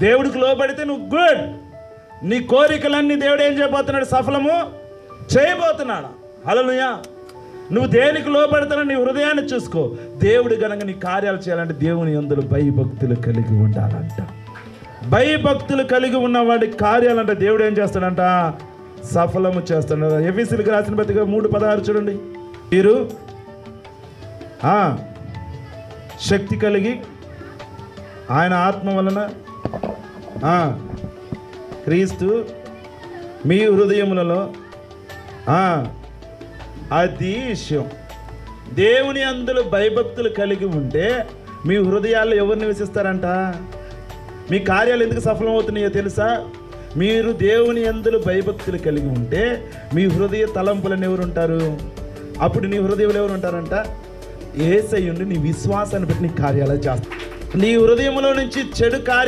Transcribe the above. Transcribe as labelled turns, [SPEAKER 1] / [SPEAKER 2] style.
[SPEAKER 1] దేవుడికి లోబడితే నువ్వు గుడ్. నీ కోరికలన్నీ దేవుడు ఏం చేయబోతున్నాడు? సఫలము చేయబోతున్నాడు. హల్లెలూయా. నువ్వు దేనికి లోబడుతున్నా నీ హృదయాన్ని చూసుకో. దేవుడు గనక నీ కార్యాలు చేయాలంటే దేవుని యందు భయభక్తులు కలిగి ఉండాలంట. భయభక్తులు కలిగి ఉన్నవాడి కార్యాలంట దేవుడు ఏం చేస్తాడంట? సఫలము చేస్తాడు. ఎఫెసీయులకు రాసిన పత్రిక 3:16 చూడండి. మీరు శక్తి కలిగి ఆయన ఆత్మ వలన క్రీస్తు మీ హృదయములలో అది విషయం. దేవుని అందులో భయభక్తులు కలిగి ఉంటే మీ హృదయాల్లో ఎవరు నివసిస్తారంట? మీ కార్యాలు ఎందుకు సఫలం అవుతున్నాయో తెలుసా? మీరు దేవుని యందు భయభక్తులు కలిగి ఉంటే మీ హృదయ తలంపులను ఎవరు ఉంటారు? అప్పుడు నీ హృదయంలో ఎవరు ఉంటారంట? యేసయ్యుండి నీ విశ్వాసాన్ని బట్టి నీ కార్యాలు చేస్తారు. నీ హృదయంలో నుంచి చెడు కార్యాలు